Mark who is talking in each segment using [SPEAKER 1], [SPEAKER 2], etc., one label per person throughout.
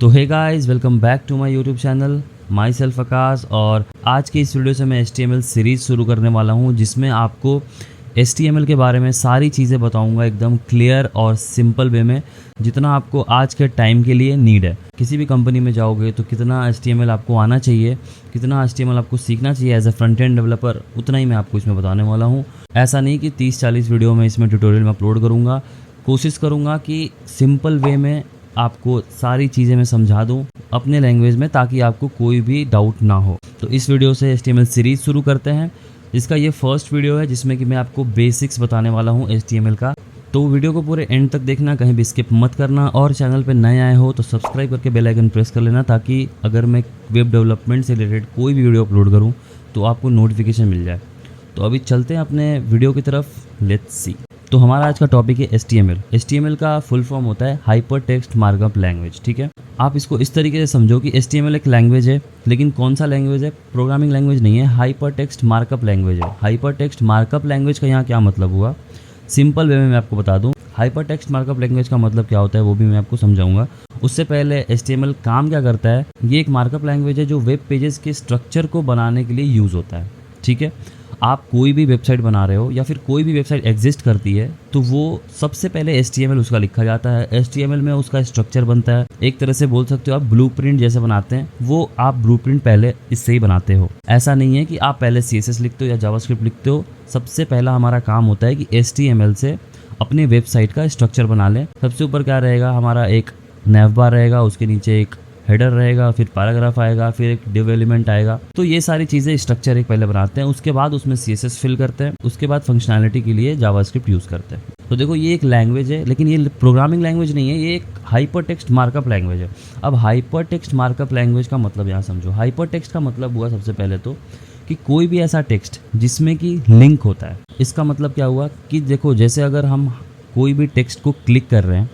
[SPEAKER 1] तो hey guys, welcome back to my YouTube channel, myself Akash. और आज की इस वीडियो से मैं HTML सीरीज़ शुरू करने वाला हूं, जिसमें आपको HTML के बारे में सारी चीज़ें बताऊंगा एकदम क्लियर और सिंपल वे में, जितना आपको आज के टाइम के लिए नीड है। किसी भी कंपनी में जाओगे तो कितना HTML आपको आना चाहिए, कितना HTML आपको सीखना चाहिए as a front end developer, उतना ही मैं आपको इसमें बताने वाला हूँ। ऐसा नहीं कि 30-40 वीडियो में इसमें ट्यूटोरियल में अपलोड करूँगा। कोशिश करूँगा कि सिंपल वे में आपको सारी चीज़ें मैं समझा दूं अपने लैंग्वेज में, ताकि आपको कोई भी डाउट ना हो। तो इस वीडियो से HTML सीरीज़ शुरू करते हैं। इसका ये फर्स्ट वीडियो है जिसमें कि मैं आपको बेसिक्स बताने वाला हूं HTML का। तो वीडियो को पूरे एंड तक देखना, कहीं भी स्किप मत करना। और चैनल पे नए आए हो तो सब्सक्राइब करके बेल आइकन प्रेस कर लेना, ताकि अगर मैं वेब डेवलपमेंट से रिलेटेड कोई भी वीडियो अपलोड करूँ तो आपको नोटिफिकेशन मिल जाए। तो अभी चलते हैं अपने वीडियो की तरफ, लेट्स सी। तो हमारा आज का टॉपिक है HTML। HTML का फुल फॉर्म होता है हाइपर टेक्स्ट मार्कअप लैंग्वेज। ठीक है, आप इसको इस तरीके से समझो कि HTML एक लैंग्वेज है, लेकिन कौन सा लैंग्वेज है? प्रोग्रामिंग लैंग्वेज नहीं है, हाइपर टेक्स्ट मार्कअप लैंग्वेज है। हाइपर टेक्स्ट मार्कअप लैंग्वेज का यहाँ क्या मतलब हुआ, सिंपल वे में मैं आपको बता दूँ। हाइपर टेक्स्ट मार्कअप लैंग्वेज का मतलब क्या होता है वो भी मैं आपको समझाऊंगा। उससे पहले HTML काम क्या करता है? ये एक मार्कअप लैंग्वेज है जो वेब पेजेस के स्ट्रक्चर को बनाने के लिए यूज़ होता है। ठीक है, आप कोई भी वेबसाइट बना रहे हो या फिर कोई भी वेबसाइट एग्जिस्ट करती है तो वो सबसे पहले HTML उसका लिखा जाता है। HTML में उसका स्ट्रक्चर बनता है। एक तरह से बोल सकते हो आप ब्लूप्रिंट जैसे बनाते हैं, वो आप ब्लूप्रिंट पहले इससे ही बनाते हो। ऐसा नहीं है कि आप पहले CSS लिखते हो या जावास्क्रिप्ट लिखते हो। सबसे पहला हमारा काम होता है कि HTML से अपने वेबसाइट का स्ट्रक्चर बना लें। सबसे ऊपर क्या रहेगा? हमारा एक नैव बार रहेगा, उसके नीचे एक हेडर रहेगा, फिर पैराग्राफ आएगा, फिर एक डिव एलिमेंट आएगा। तो ये सारी चीज़ें स्ट्रक्चर एक पहले बनाते हैं, उसके बाद उसमें CSS फिल करते हैं, उसके बाद फंक्शनैलिटी के लिए जावास्क्रिप्ट यूज़ करते हैं। तो देखो, ये एक लैंग्वेज है, लेकिन ये प्रोग्रामिंग लैंग्वेज नहीं है, ये एक हाइपर टेक्स्ट मार्कअप लैंग्वेज है। अब हाइपर टेक्स्ट मार्कअप लैंग्वेज का मतलब यहाँ समझो। हाइपर टेक्स्ट का मतलब हुआ सबसे पहले तो कि कोई भी ऐसा टेक्स्ट जिसमें कि लिंक होता है। इसका मतलब क्या हुआ कि देखो, जैसे अगर हम कोई भी टेक्स्ट को क्लिक कर रहे हैं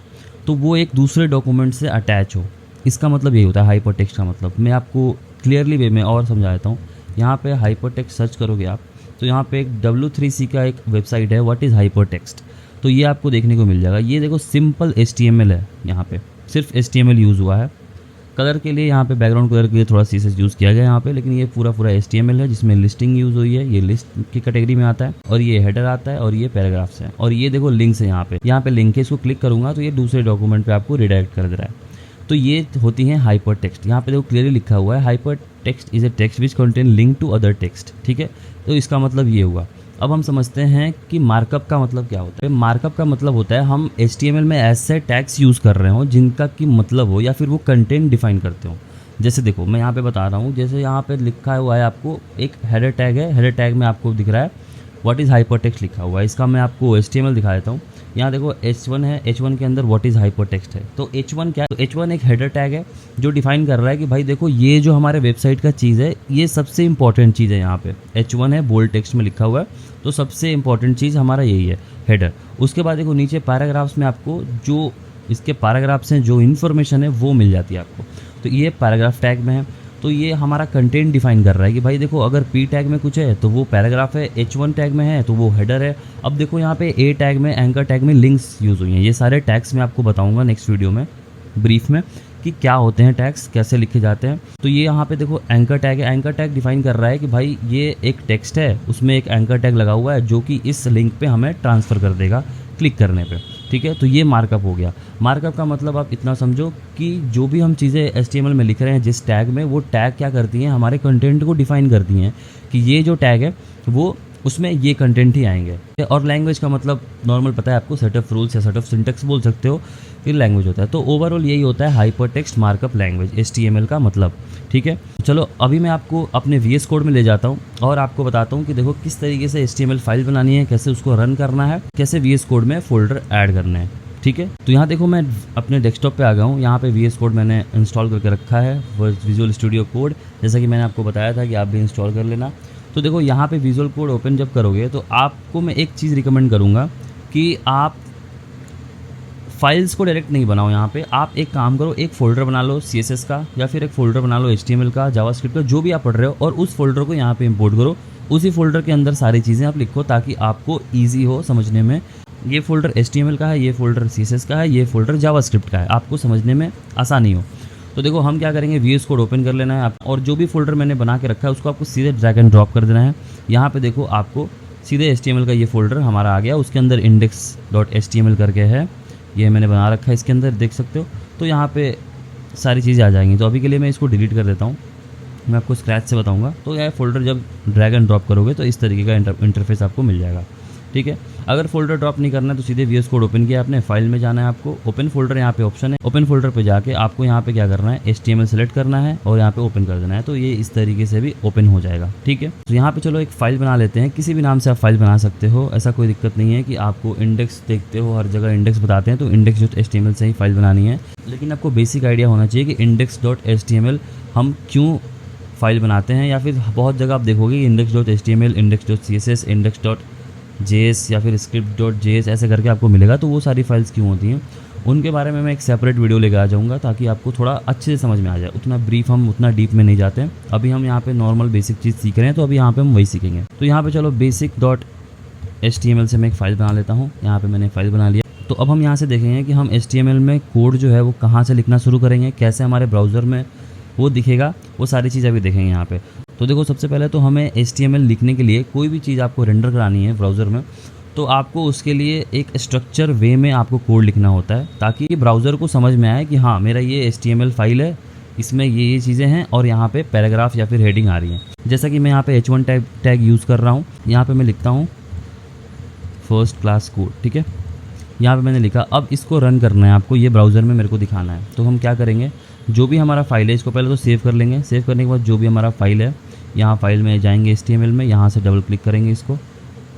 [SPEAKER 1] तो वो एक दूसरे डॉक्यूमेंट से अटैच हो, इसका मतलब यही होता है हाइपर टेक्स्ट का मतलब। मैं आपको क्लियरली वे में और समझा देता हूँ। यहाँ पे हाइपर टेक्स्ट सर्च करोगे आप तो यहाँ पे एक W3C का एक वेबसाइट है, व्हाट इज़ हाइपर टेक्स्ट, तो ये आपको देखने को मिल जाएगा। ये देखो, सिंपल HTML है, यहाँ पे सिर्फ HTML यूज़ हुआ है। कलर के लिए यहाँ पे बैकग्राउंड कलर के लिए थोड़ा CSS यूज़ किया गया यहाँ पे, लेकिन ये पूरा HTML है जिसमें लिस्टिंग यूज़ हुई है। ये लिस्ट की कैटेगरी में आता है, और ये हेडर आता है, और ये पैराग्राफ्स है, और ये देखो लिंक्स है। यहाँ पे लिंक है, इसको क्लिक करूँगा तो ये दूसरे डॉक्यूमेंट पे आपको रिडायरेक्ट कर दे रहा है। तो ये होती हैं हाइपर टेक्स्ट। यहाँ पे देखो क्लियरली लिखा हुआ है, hyper text is a text which contain link to other text. ठीक है, तो इसका मतलब ये हुआ। अब हम समझते हैं कि मार्कअप का मतलब क्या होता है। मार्कअप का मतलब होता है हम HTML में ऐसे टैग्स यूज़ कर रहे हो जिनका कि मतलब हो या फिर वो कंटेंट डिफाइन करते हो। जैसे देखो, मैं यहाँ पे बता रहा हूँ, जैसे यहाँ पे लिखा हुआ है आपको एक हेडर टैग है। हेडर टैग में आपको दिख रहा है व्हाट इज़ हाइपर टेक्स्ट लिखा हुआ है। इसका मैं आपको HTML दिखा देता हूँ। यहाँ देखो H1 है, H1 के अंदर व्हाट इज़ हाइपर टेक्स्ट है। तो H1 क्या है? तो H1 एक हेडर टैग है जो डिफाइन कर रहा है कि भाई देखो, ये जो हमारे वेबसाइट का चीज़ है, ये सबसे इंपॉर्टेंट चीज़ है। यहाँ पे H1 है, बोल्ड टेक्स्ट में लिखा हुआ है, तो सबसे इंपॉर्टेंट चीज़ हमारा यही है, हेडर। उसके बाद देखो नीचे पैराग्राफ्स में आपको जो इसके पैराग्राफ्स हैं, जो इन्फॉर्मेशन है वो मिल जाती है आपको। तो ये पैराग्राफ टैग में है, तो ये हमारा कंटेंट डिफाइन कर रहा है कि भाई देखो, अगर P टैग में कुछ है तो वो पैराग्राफ है, H1 टैग में है तो वो हेडर है। अब देखो यहाँ पे A टैग में, एंकर टैग में लिंक्स यूज़ हुई हैं। ये सारे टैग्स मैं आपको बताऊंगा नेक्स्ट वीडियो में ब्रीफ में कि क्या होते हैं टैग्स, कैसे लिखे जाते हैं। तो ये यहाँ पे देखो एंकर टैग है। एंकर टैग डिफाइन कर रहा है कि भाई ये एक टेक्स्ट है, उसमें एक एंकर टैग लगा हुआ है जो कि इस लिंक पे हमें ट्रांसफ़र कर देगा क्लिक करने पे। ठीक है, तो ये मार्कअप हो गया। मार्कअप का मतलब आप इतना समझो कि जो भी हम चीज़ें HTML में लिख रहे हैं जिस टैग में, वो टैग क्या करती हैं, हमारे कंटेंट को डिफाइन करती हैं कि ये जो टैग है वो उसमें ये कंटेंट ही आएंगे। और लैंग्वेज का मतलब नॉर्मल पता है आपको, सेट ऑफ रूल्स या सेट ऑफ सिंटेक्स बोल सकते हो, फिर लैंग्वेज होता है। तो ओवरऑल यही होता है hyper text markup language, HTML का मतलब। ठीक है, चलो अभी मैं आपको अपने VS कोड में ले जाता हूँ और आपको बताता हूँ कि देखो किस तरीके से HTML फाइल बनानी है, कैसे उसको रन करना है, कैसे VS कोड में फोल्डर ऐड करना है। ठीक है, तो यहाँ देखो मैं अपने डेस्कटॉप पे आ गया हूँ। यहाँ पे VS कोड मैंने इंस्टॉल करके रखा है, विजुअल स्टूडियो कोड, जैसा कि मैंने आपको बताया था कि आप भी इंस्टॉल कर लेना। तो देखो यहाँ पे विजुअल कोड ओपन जब करोगे तो आपको मैं एक चीज़ रिकमेंड करूँगा कि आप फाइल्स को डायरेक्ट नहीं बनाओ। यहाँ पे आप एक काम करो, एक फ़ोल्डर बना लो CSS का, या फिर एक फ़ोल्डर बना लो HTML का, जावास्क्रिप्ट का, जो भी आप पढ़ रहे हो, और उस फोल्डर को यहाँ पे इंपोर्ट करो। उसी फोल्डर के अंदर सारी चीज़ें आप लिखो ताकि आपको ईजी हो समझने में। ये फोल्डर HTML का है, ये फोल्डर CSS का है, ये फोल्डर जावास्क्रिप्ट का है, आपको समझने में आसानी हो। तो देखो हम क्या करेंगे, VS कोड ओपन कर लेना है आप, और जो भी फोल्डर मैंने बना के रखा है उसको आपको सीधे ड्रैग एंड ड्रॉप कर देना है। यहाँ पे देखो आपको सीधे HTML का ये फोल्डर हमारा आ गया, उसके अंदर index.html करके है, ये मैंने बना रखा है, इसके अंदर देख सकते हो। तो यहाँ पे सारी चीज़ें आ जाएंगी। तो अभी के लिए मैं इसको डिलीट कर देता हूँ, मैं आपको स्क्रैच से बताऊँगा। तो यह फोल्डर जब ड्रैग एंड ड्रॉप करोगे तो इस तरीके का इंटरफेस आपको मिल जाएगा, ठीक है। अगर फोल्डर ड्रॉप नहीं करना है तो सीधे VS कोड ओपन किया आपने, फाइल में जाना है आपको, ओपन फोल्डर यहाँ पे ऑप्शन है, ओपन फोल्डर पे जाके आपको यहाँ पे क्या करना है, HTML सेलेक्ट करना है और यहाँ पे ओपन कर देना है। तो ये इस तरीके से भी ओपन हो जाएगा, ठीक है। तो यहाँ पे चलो एक फाइल बना लेते हैं, किसी भी नाम से आप फाइल बना सकते हो, ऐसा कोई दिक्कत नहीं है कि आपको इंडेक्स देखते हो हर जगह इंडेक्स बताते हैं तो index.html से ही फाइल बनानी है। लेकिन आपको बेसिक आइडिया होना चाहिए कि index.html हम क्यों फाइल बनाते हैं, या फिर बहुत जगह आप देखोगे index.html, index.css, index.js या फिर script.js ऐसे करके आपको मिलेगा। तो वो सारी फाइल्स क्यों होती हैं उनके बारे में मैं एक सेपरेट वीडियो लेकर आ जाऊँगा, ताकि आपको थोड़ा अच्छे से समझ में आ जाए। उतना ब्रीफ हम उतना डीप में नहीं जाते हैं, अभी हम यहाँ पे नॉर्मल बेसिक चीज़ सीख रहे हैं, तो अभी यहाँ पे हम वही सीखेंगे। तो यहाँ पे चलो basic.html से मैं एक फ़ाइल बना लेता हूँ। यहाँ पे मैंने फ़ाइल बना लिया। तो अब हम यहाँ से देखेंगे कि हम HTML में कोड जो है वो कहाँ से लिखना शुरू करेंगे, कैसे हमारे ब्राउज़र में वो दिखेगा, वो सारी चीज़ अभी देखेंगे यहाँ पे। तो देखो सबसे पहले तो हमें HTML लिखने के लिए कोई भी चीज़ आपको रेंडर करानी है ब्राउज़र में, तो आपको उसके लिए एक स्ट्रक्चर वे में आपको कोड लिखना होता है, ताकि ब्राउज़र को समझ में आए कि हाँ मेरा ये HTML फाइल है, इसमें ये चीज़ें हैं और यहाँ पे पैराग्राफ या फिर हेडिंग आ रही है। जैसा कि मैं यहाँ पे H1 टैग यूज़ कर रहा हूँ, यहाँ पे मैं लिखता हूँ फर्स्ट क्लास कोड, ठीक है। यहाँ पे मैंने लिखा, अब इसको रन करना है आपको, ये ब्राउज़र में मेरे को दिखाना है। तो हम क्या करेंगे, जो भी हमारा फाइल है इसको पहले तो सेव कर लेंगे। सेव करने के बाद जो भी हमारा फाइल है, यहाँ फाइल में जाएंगे HTML में, यहाँ से डबल क्लिक करेंगे इसको,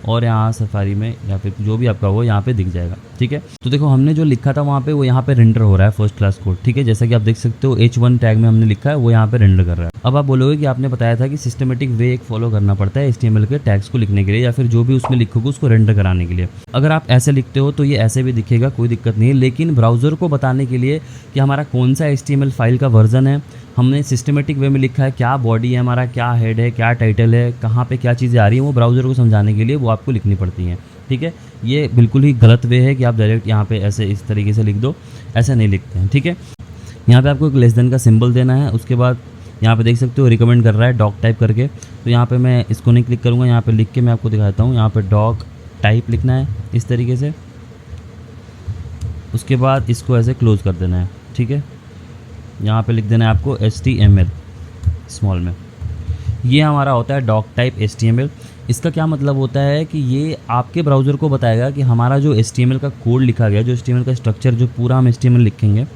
[SPEAKER 1] और यहाँ सफारी में या फिर जो भी आपका हो यहाँ पे दिख जाएगा, ठीक है। तो देखो हमने जो लिखा था वहाँ पे वो यहाँ पे रेंडर हो रहा है फर्स्ट क्लास कोड, ठीक है। जैसा कि आप देख सकते हो H1 टैग में हमने लिखा है, वो यहाँ पे रेंडर कर रहा है। अब आप बोलोगे कि आपने बताया था कि सिस्टमेटिक वे एक फॉलो करना पड़ता है HTML के टैग्स को लिखने के लिए, या फिर जो भी उसमें लिखोगे उसको रेंडर कराने के लिए। अगर आप ऐसे लिखते हो तो ये ऐसे भी दिखेगा, कोई दिक्कत नहीं है। लेकिन ब्राउज़र को बताने के लिए कि हमारा कौन सा HTML फाइल का वर्जन है, हमने सिस्टमेटिक वे में लिखा है, क्या बॉडी है हमारा, क्या हेड है, क्या टाइटल है, कहाँ पे क्या चीज़ें आ रही हैं, वो ब्राउज़र को समझाने के लिए वो आपको लिखनी पड़ती हैं, ठीक है। ये बिल्कुल ही गलत वे है कि आप डायरेक्ट यहाँ पे ऐसे इस तरीके से लिख दो, ऐसा नहीं लिखते हैं, ठीक है। यहाँ पे आपको एक लेस देन का सिंबल देना है। उसके बाद यहाँ पे देख सकते हो रिकमेंड कर रहा है डॉक टाइप करके, तो यहाँ पे मैं इसको नहीं क्लिक करूँगा, यहाँ पे लिख के मैं आपको दिखाता हूँ। यहाँ पे डॉक टाइप लिखना है इस तरीके से, उसके बाद इसको ऐसे क्लोज कर देना है, ठीक है। यहाँ पे लिख देना है आपको HTML स्मॉल में। ये हमारा होता है डॉक टाइप HTML। इसका क्या मतलब होता है कि ये आपके ब्राउज़र को बताएगा कि हमारा जो HTML का कोड लिखा गया, जो HTML का स्ट्रक्चर, जो पूरा हम HTML लिखेंगे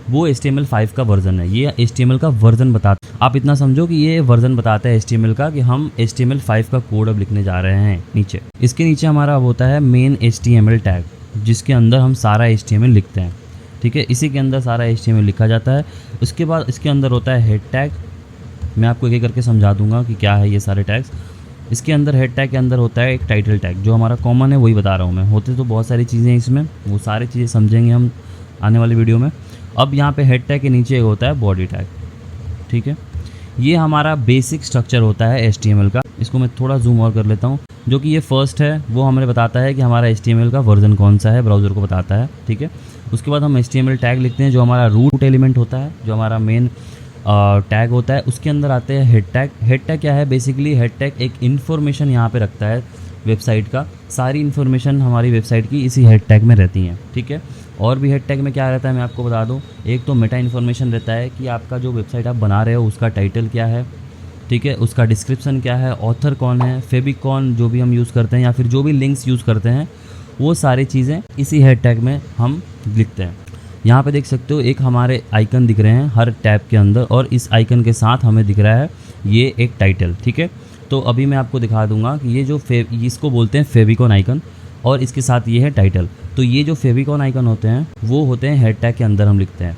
[SPEAKER 1] वो HTML5 का वर्जन है। ये HTML का वर्जन बताता है। आप इतना समझो कि ये वर्जन बताता है HTML का कि हम HTML5 का कोड अब लिखने जा रहे हैं नीचे। इसके नीचे हमारा होता है मेन HTML टैग, जिसके अंदर हम सारा HTML लिखते हैं, ठीक है। इसी के अंदर सारा HTML लिखा जाता है। उसके बाद इसके अंदर होता है हेड टैग, मैं आपको एक एक करके समझा दूंगा कि क्या है ये सारे टैग्स। इसके अंदर हेड टैग के अंदर होता है एक टाइटल टैग, जो हमारा कॉमन है वही बता रहा हूँ मैं। होते तो बहुत सारी चीज़ें इसमें, वो सारी चीज़ें समझेंगे हम आने वाली वीडियो में। अब यहाँ पे हेड टैग के नीचे एक होता है बॉडी टैग, ठीक है। ये हमारा बेसिक स्ट्रक्चर होता है HTML का। इसको मैं थोड़ा जूम और कर लेता हूँ, जो कि ये फर्स्ट है, वो हमें बताता है कि हमारा HTML का वर्जन कौन सा है, ब्राउज़र को बताता है, ठीक है। उसके बाद हम HTML टैग लिखते हैं, जो हमारा रूट एलिमेंट होता है, जो हमारा मेन टैग होता है। उसके अंदर आते हैं हेड टैग। हेड टैग क्या है, बेसिकली हेड टैग एक इन्फॉर्मेशन यहाँ पे रखता है वेबसाइट का। सारी इन्फॉर्मेशन हमारी वेबसाइट की इसी हेड टैग में रहती हैं, ठीक है। और भी हेड टैग में क्या रहता है मैं आपको बता दूं। एक तो मेटा इन्फॉर्मेशन रहता है कि आपका जो वेबसाइट आप बना रहे हो उसका टाइटल क्या है, ठीक है, उसका डिस्क्रिप्शन क्या है, ऑथर कौन है, फेविकॉन जो भी हम यूज़ करते हैं या फिर जो भी लिंक्स यूज़ करते हैं, वो सारी चीज़ें इसी हेड टैग में हम लिखते हैं। यहाँ पे देख सकते हो एक हमारे आइकन दिख रहे हैं हर टैब के अंदर, और इस आइकन के साथ हमें दिख रहा है ये एक टाइटल, ठीक है। तो अभी मैं आपको दिखा दूंगा कि ये जो इसको बोलते हैं फेविकॉन आइकन, और इसके साथ ये है टाइटल। तो ये जो फेविकॉन आइकन होते हैं वो होते हैं हेड टैग के अंदर हम लिखते हैं,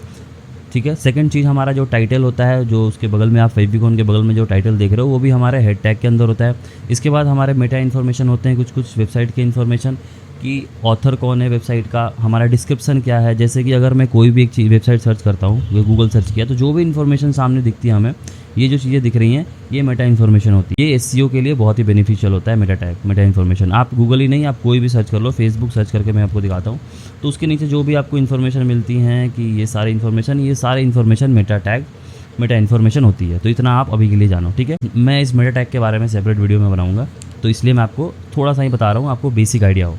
[SPEAKER 1] ठीक है। सेकंड चीज़ हमारा जो टाइटल होता है, जो उसके बगल में आप फेविकॉन के बगल में जो टाइटल देख रहे हो वो भी हमारे हेड टैग के अंदर होता है। इसके बाद हमारे मेटा इन्फॉर्मेशन होते हैं, कुछ वेबसाइट के इन्फॉर्मेशन। कि ऑथर कौन है वेबसाइट का, हमारा डिस्क्रिप्शन क्या है। जैसे कि अगर मैं कोई भी एक चीज़ वेबसाइट सर्च करता हूँ, गूगल सर्च किया, तो जो भी इन्फॉर्मेशन सामने दिखती है हमें, ये जो चीज़ें दिख रही हैं, ये मेटा इन्फॉर्मेशन होती है। ये एसईओ के लिए बहुत ही बेनिफिशियल होता है मेटा टैग, मेटा इन्फॉर्मेशन। आप गूगल ही नहीं, आप कोई भी सर्च कर लो, फेसबुक सर्च करके मैं आपको दिखाता हूँ, तो उसके नीचे जो भी आपको इन्फॉर्मेशन मिलती हैं कि ये सारी information Meta tag, Meta information होती है। तो इतना आप अभी के लिए जानो, ठीक है। मैं इस मेटा टैग के बारे में सेपरेट वीडियो में बनाऊंगा, तो इसलिए मैं आपको थोड़ा सा ही बता रहा हूँ, आपको बेसिक आइडिया हो।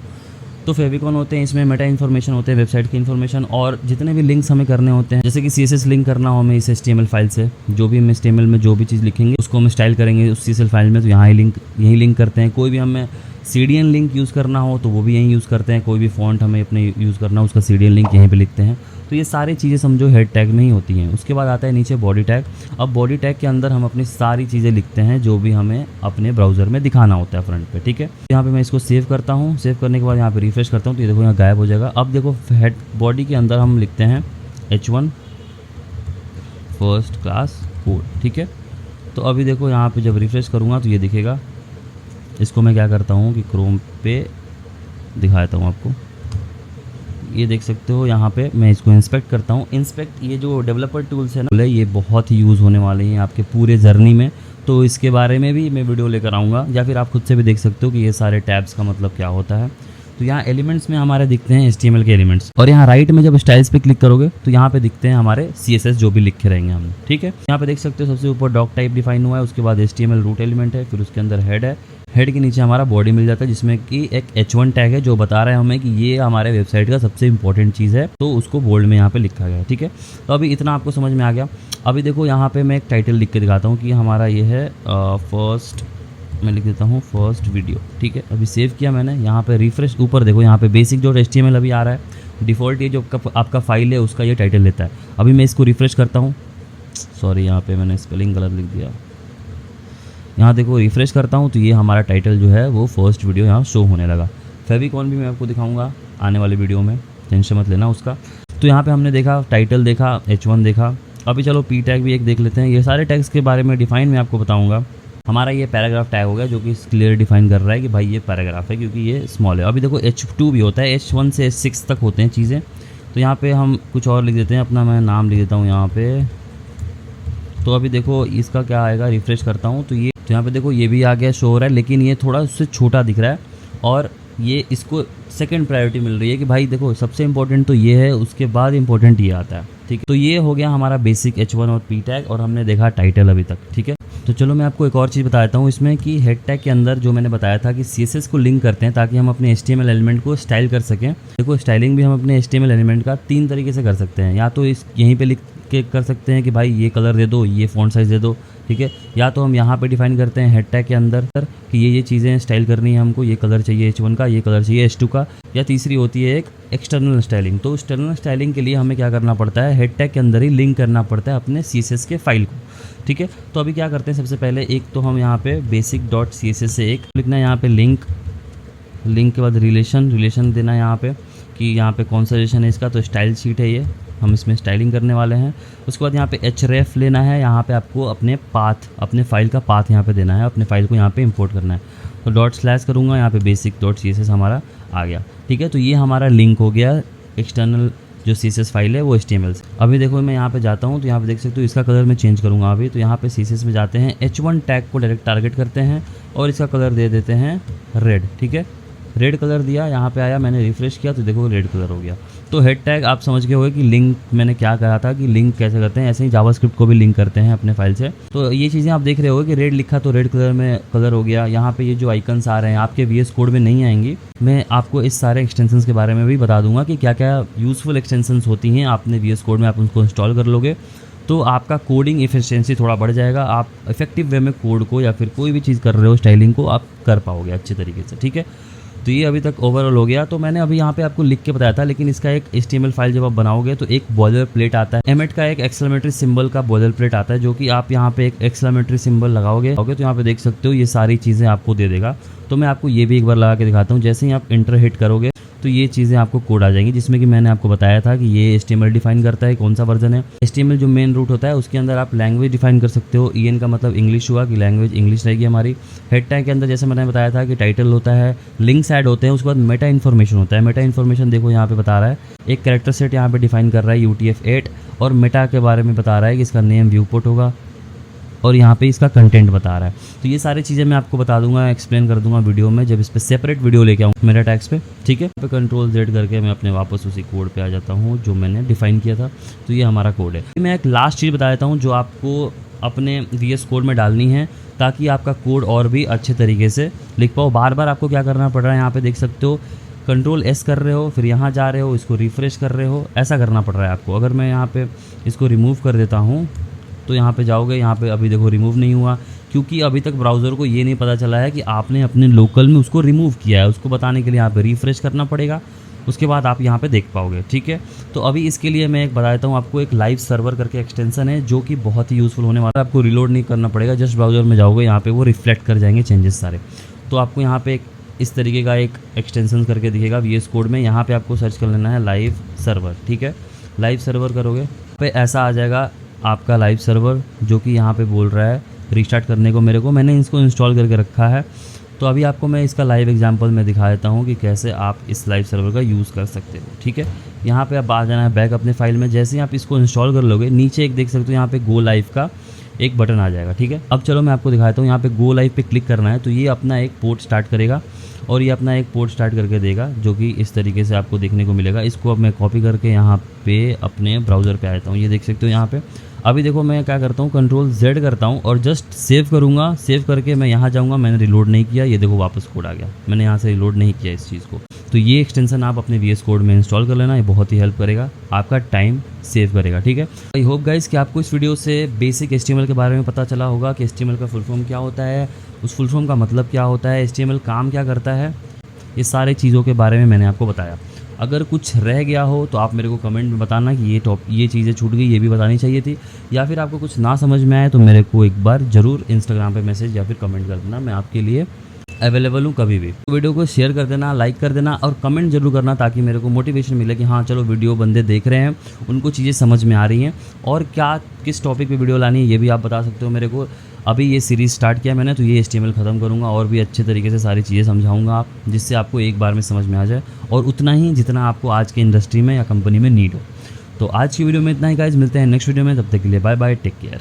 [SPEAKER 1] तो फेविकॉन होते हैं, इसमें मेटा इन्फॉर्मेशन होते हैं, वेबसाइट की इन्फॉर्मेशन, और जितने भी लिंक्स हमें करने होते हैं, जैसे कि CSS लिंक करना हो हमें इस HTML फाइल से, जो भी हम HTML में जो भी चीज़ लिखेंगे उसको हम स्टाइल करेंगे उस CSS फाइल में, तो यहाँ यही लिंक करते हैं। कोई भी हमें CDN लिंक यूज़ करना हो तो वो भी यहीं यूज़ करते हैं। कोई भी फॉन्ट हमें अपने यूज़ करना हो उसका CDN लिंक यहीं पे लिखते हैं। तो ये सारी चीज़ें समझो हेड टैग में ही होती हैं। उसके बाद आता है नीचे बॉडी टैग। अब बॉडी टैग के अंदर हम अपनी सारी चीज़ें लिखते हैं जो भी हमें अपने ब्राउज़र में दिखाना होता है फ्रंट पे, ठीक है। यहाँ पे मैं इसको सेव करता हूँ। सेव करने के बाद यहाँ पे रिफ्रेश करता हूँ तो ये देखो यहाँ गायब हो जाएगा। अब देखो हेड बॉडी के अंदर हम लिखते हैं H1 फर्स्ट क्लास कोड, ठीक है। तो अभी देखो यहाँ पे जब रिफ्रेश करूँगा तो ये दिखेगा। इसको मैं क्या करता हूँ कि क्रोम पे दिखाता हूँ आपको, ये देख सकते हो। यहाँ पे मैं इसको इंस्पेक्ट करता हूँ। इंस्पेक्ट, ये जो डेवलपर टूल्स है ना, ये बहुत ही यूज़ होने वाले हैं आपके पूरे जर्नी में, तो इसके बारे में भी मैं वीडियो लेकर आऊँगा, या फिर आप खुद से भी देख सकते हो कि ये सारे टैब्स का मतलब क्या होता है। तो यहाँ एलिमेंट्स में हमारे दिखते हैं HTML के एलिमेंट्स, और यहाँ राइट में जब स्टाइल्स पे क्लिक करोगे तो यहाँ पे दिखते हैं हमारे CSS जो भी लिखे रहेंगे हमने, ठीक है। यहाँ पे देख सकते हो सबसे ऊपर डॉक टाइप डिफाइन हुआ है, उसके बाद HTML रूट एलिमेंट है, फिर उसके अंदर हेड है। हेड के नीचे हमारा बॉडी मिल जाता है जिसमें कि एक H1 टैग है जो बता रहा है हमें कि ये हमारे वेबसाइट का सबसे इंपॉर्टेंट चीज़ है, तो उसको बोल्ड में यहाँ पे लिखा गया है, ठीक है। तो अभी इतना आपको समझ में आ गया। अभी देखो यहाँ पे मैं एक टाइटल लिख के दिखाता हूँ कि हमारा ये है फर्स्ट, मैं लिख देता हूँ फर्स्ट वीडियो, ठीक है। अभी सेव किया मैंने। यहाँ पे रिफ्रेश, ऊपर देखो यहाँ पे बेसिक डॉट HTML अभी आ रहा है, डिफ़ॉल्ट ये जो आपका फाइल है उसका ये टाइटल लेता है। अभी मैं इसको रिफ्रेश करता हूँ, सॉरी यहाँ पे मैंने स्पेलिंग गलत लिख दिया। यहाँ देखो रिफ्रेश करता हूँ तो ये हमारा टाइटल जो है वो फर्स्ट वीडियो यहाँ शो होने लगा। फेविकॉन भी मैं आपको दिखाऊंगा आने वाले वीडियो में, टेंशन मत लेना उसका। तो यहाँ पे हमने देखा टाइटल, देखा H1 देखा। अभी चलो P टैग भी एक देख लेते हैं। ये सारे टैग्स के बारे में डिफाइन मैं आपको बताऊँगा। हमारा ये पैराग्राफ टैग हो गया जो कि क्लियर डिफाइन कर रहा है कि भाई ये पैराग्राफ है क्योंकि ये स्मॉल है। अभी देखो H2 भी होता है, H1 से H6 तक होते हैं चीज़ें। तो यहाँ पे हम कुछ और लिख देते हैं, अपना मैं नाम लिख देता हूँ यहाँ पे। तो अभी देखो इसका क्या आएगा, रिफ्रेश करता हूँ तो ये, तो यहाँ पे देखो ये भी आ गया, शो हो रहा है, लेकिन ये थोड़ा उससे छोटा दिख रहा है और ये इसको सेकंड प्रायोरिटी मिल रही है कि भाई देखो सबसे इंपॉर्टेंट तो ये है, उसके बाद इंपॉर्टेंट ये आता है, ठीक है। तो ये हो गया हमारा बेसिक H1 और P टैग, और हमने देखा टाइटल अभी तक, ठीक है। तो चलो मैं आपको एक और चीज़ बता देता हूँ इसमें कि हेड टैग के अंदर जो मैंने बताया था कि CSS को लिंक करते हैं ताकि हम अपने HTML एलिमेंट को स्टाइल कर सकें। देखो स्टाइलिंग भी हम अपने HTML एलिमेंट का 3 तरीके से कर सकते हैं। या तो इस यहीं पे लिख के कर सकते हैं कि भाई ये कलर दे दो, ये फ़ॉन्ट साइज़ दे दो, ठीक है। या तो हम यहाँ पे डिफाइन करते हैं हेड टैग के अंदर कि ये चीज़ें स्टाइल करनी है हमको, ये कलर चाहिए H1 का, ये कलर चाहिए H2 का। या तीसरी होती है एक एक्सटर्नल स्टाइलिंग। तो एक्सटर्नल स्टाइलिंग के लिए हमें क्या करना पड़ता है, हेड टैग के अंदर ही लिंक करना पड़ता है अपने CSS के फाइल को, ठीक है। तो अभी क्या करते हैं, सबसे पहले एक तो हम यहाँ पे बेसिक डॉट CSS से एक लिखना है, यहाँ पे लिंक के बाद रिलेशन देना है यहाँ पे कि यहाँ पे कौन सा रिलेशन है इसका, तो स्टाइल शीट है ये, हम इसमें स्टाइलिंग करने वाले हैं। उसके बाद यहाँ पे href लेना है, यहाँ पे आपको अपने फाइल का पाथ यहाँ पे देना है, अपने फाइल को यहाँ पे इंपोर्ट करना है। तो डॉट स्लैश करूँगा, यहाँ पे बेसिक डॉट CSS हमारा आ गया, ठीक है। तो ये हमारा लिंक हो गया एक्सटर्नल जो CSS फाइल है वो HTML से। अभी देखो मैं यहाँ पे जाता हूँ तो यहाँ पे देख सकते हो इसका कलर मैं चेंज करूँगा अभी। तो यहाँ पे CSS में जाते हैं, H1 टैग को डायरेक्ट टारगेट करते हैं और इसका कलर दे देते हैं रेड, ठीक है। रेड कलर दिया, यहाँ पे आया, मैंने रिफ्रेश किया तो देखो रेड कलर हो गया। तो हेड टैग आप समझ गए होंगे कि लिंक मैंने क्या कहा था कि लिंक कैसे करते हैं, ऐसे ही जावास्क्रिप्ट को भी लिंक करते हैं अपने फाइल से। तो ये चीज़ें आप देख रहे होगे कि रेड लिखा तो रेड कलर में कलर हो गया। यहाँ पे ये जो आइकन्स आ रहे हैं आपके VS कोड में नहीं आएंगी, मैं आपको इस सारे एक्सटेंशंस के बारे में भी बता दूंगा कि क्या क्या यूज़फुल एक्सटेंशंस होती हैं। आपने VS कोड में आप उनको इंस्टॉल कर लोगे तो आपका कोडिंग एफिशिएंसी थोड़ा बढ़ जाएगा, आप इफेक्टिव वे में कोड को या फिर कोई भी चीज़ कर रहे हो स्टाइलिंग को आप कर पाओगे अच्छे तरीके से, ठीक है। तो ये अभी तक ओवरऑल हो गया। तो मैंने अभी यहाँ पे आपको लिख के बताया था, लेकिन इसका एक HTML फाइल जब आप बनाओगे तो एक बॉयलर प्लेट आता है, एमेट का एक एक्सक्लेमेटरी सिंबल का बॉयलर प्लेट आता है, जो कि आप यहाँ पे एक एक्सक्लेमेटरी सिंबल लगाओगे तो यहाँ पे देख सकते हो ये सारी चीज़ें आपको दे देगा। तो मैं आपको ये भी एक बार लगा के दिखाता हूँ। जैसे ही आप इंटर हिट करोगे तो ये चीज़ें आपको कोड आ जाएंगी, जिसमें कि मैंने आपको बताया था कि ये HTML डिफाइन करता है कौन सा वर्जन है। HTML जो मेन रूट होता है उसके अंदर आप लैंग्वेज डिफाइन कर सकते हो। EN का मतलब इंग्लिश हुआ कि लैंग्वेज इंग्लिश रहेगी हमारी। हेड टैग के अंदर जैसे मैंने बताया था कि टाइटल होता है, लिंक्स ऐड होते हैं, उसके बाद मेटा इन्फॉर्मेशन होता है। मेटा इन्फॉर्मेशन देखो यहाँ पे बता रहा है, एक कैरेक्टर सेट यहाँ पे डिफाइन कर रहा है UTF-8, और मेटा के बारे में बता रहा है कि इसका नेम व्यूपोर्ट होगा, और यहाँ पे इसका कंटेंट बता रहा है। तो ये सारी चीज़ें मैं आपको बता दूंगा, एक्सप्लेन कर दूंगा वीडियो में, जब इस पर सेपरेट वीडियो लेके आऊँ मेरा टैग्स पे, ठीक है। पे Ctrl+Z करके मैं अपने वापस उसी कोड पे आ जाता हूँ जो मैंने डिफाइन किया था। तो ये हमारा कोड है। मैं एक लास्ट चीज़ बता देता हूँ जो आपको अपने VS कोड में डालनी है, ताकि आपका कोड और भी अच्छे तरीके से लिख पाओ। बार बार आपको क्या करना पड़ रहा है, यहाँ पे देख सकते हो Ctrl+S कर रहे हो, फिर यहाँ जा रहे हो, इसको रिफ्रेश कर रहे हो, ऐसा करना पड़ रहा है आपको। अगर मैं यहाँ पे इसको रिमूव कर देता हूँ तो यहाँ पे जाओगे, यहाँ पे अभी देखो रिमूव नहीं हुआ, क्योंकि अभी तक ब्राउज़र को ये नहीं पता चला है कि आपने अपने लोकल में उसको रिमूव किया है। उसको बताने के लिए यहाँ पे रिफ्रेश करना पड़ेगा, उसके बाद आप यहाँ पे देख पाओगे, ठीक है। तो अभी इसके लिए मैं एक बता देता हूँ आपको, एक लाइव सर्वर करके एक्सटेंशन है जो कि बहुत ही यूज़फुल होने वाला है। आपको रिलोड नहीं करना पड़ेगा, जस्ट ब्राउज़र में जाओगे, यहाँ पे वो रिफ्लेक्ट कर जाएंगे चेंजेस सारे। तो आपको यहाँ पे एक इस तरीके का एक एक्सटेंशन करके दिखेगा VS कोड में। यहाँ पे आपको सर्च कर लेना है लाइव सर्वर, ठीक है। लाइव सर्वर करोगे पे ऐसा आ जाएगा आपका लाइव सर्वर, जो कि यहाँ पे बोल रहा है रीस्टार्ट करने को मेरे को। मैंने इसको इंस्टॉल करके रखा है, तो अभी आपको मैं इसका लाइव एग्जांपल में दिखा देता हूँ कि कैसे आप इस लाइव सर्वर का यूज़ कर सकते हो, ठीक है। यहाँ पे आप आ जाना है बैक अपने फाइल में। जैसे ही आप इसको इंस्टॉल कर लोगे, नीचे एक देख सकते हो यहाँ पे गो लाइव का एक बटन आ जाएगा, ठीक है। अब चलो मैं आपको दिखाता हूँ, यहाँ पे गो लाइव पे क्लिक करना है, तो ये अपना एक पोर्ट स्टार्ट करेगा, और ये अपना एक पोर्ट स्टार्ट करके देगा, जो कि इस तरीके से आपको देखने को मिलेगा। इसको अब मैं कॉपी करके यहाँ पे अपने ब्राउज़र पे आ जाता हूँ। ये देख सकते हो यहाँ पे। अभी देखो मैं क्या करता हूँ, Ctrl+Z करता हूँ और जस्ट सेव करूँगा। सेव करके मैं यहाँ जाऊँगा, मैंने रिलोड नहीं किया, ये देखो वापस कोड आ गया, मैंने यहाँ से रिलोड नहीं किया इस चीज़ को। तो ये एक्सटेंशन आप अपने VS कोड में इंस्टॉल कर लेना, ये बहुत ही हेल्प करेगा, आपका टाइम सेव करेगा, ठीक है। आई होप गाइस कि आपको इस वीडियो से बेसिक HTML के बारे में पता चला होगा कि HTML का फुल फॉर्म क्या होता है, उस फुल फॉर्म का मतलब क्या होता है, HTML काम क्या करता है, ये सारे चीज़ों के बारे में मैंने आपको बताया। अगर कुछ रह गया हो तो आप मेरे को कमेंट में बताना कि ये चीज़ें छूट गई, ये भी बतानी चाहिए थी, या फिर आपको कुछ ना समझ में आए तो मेरे को एक बार ज़रूर इंस्टाग्राम पे मैसेज या फिर कमेंट कर देना, मैं आपके लिए अवेलेबल हूँ कभी भी। वीडियो को शेयर कर देना, लाइक कर देना और कमेंट जरूर करना, ताकि मेरे को मोटिवेशन मिले कि हाँ चलो वीडियो बंदे देख रहे हैं, उनको चीज़ें समझ में आ रही हैं, और क्या किस टॉपिक पे वीडियो लानी है ये भी आप बता सकते हो मेरे को। अभी ये सीरीज़ स्टार्ट किया मैंने, तो ये HTML ख़त्म करूँगा और भी अच्छे तरीके से सारी चीज़ें समझाऊँगा आप, जिससे आपको एक बार में समझ में आ जाए, और उतना ही जितना आपको आज के इंडस्ट्री में या कंपनी में नीड हो। तो आज की वीडियो में इतना ही गाइस, मिलते हैं नेक्स्ट वीडियो में, तब तक के लिए बाय बाय, टेक केयर।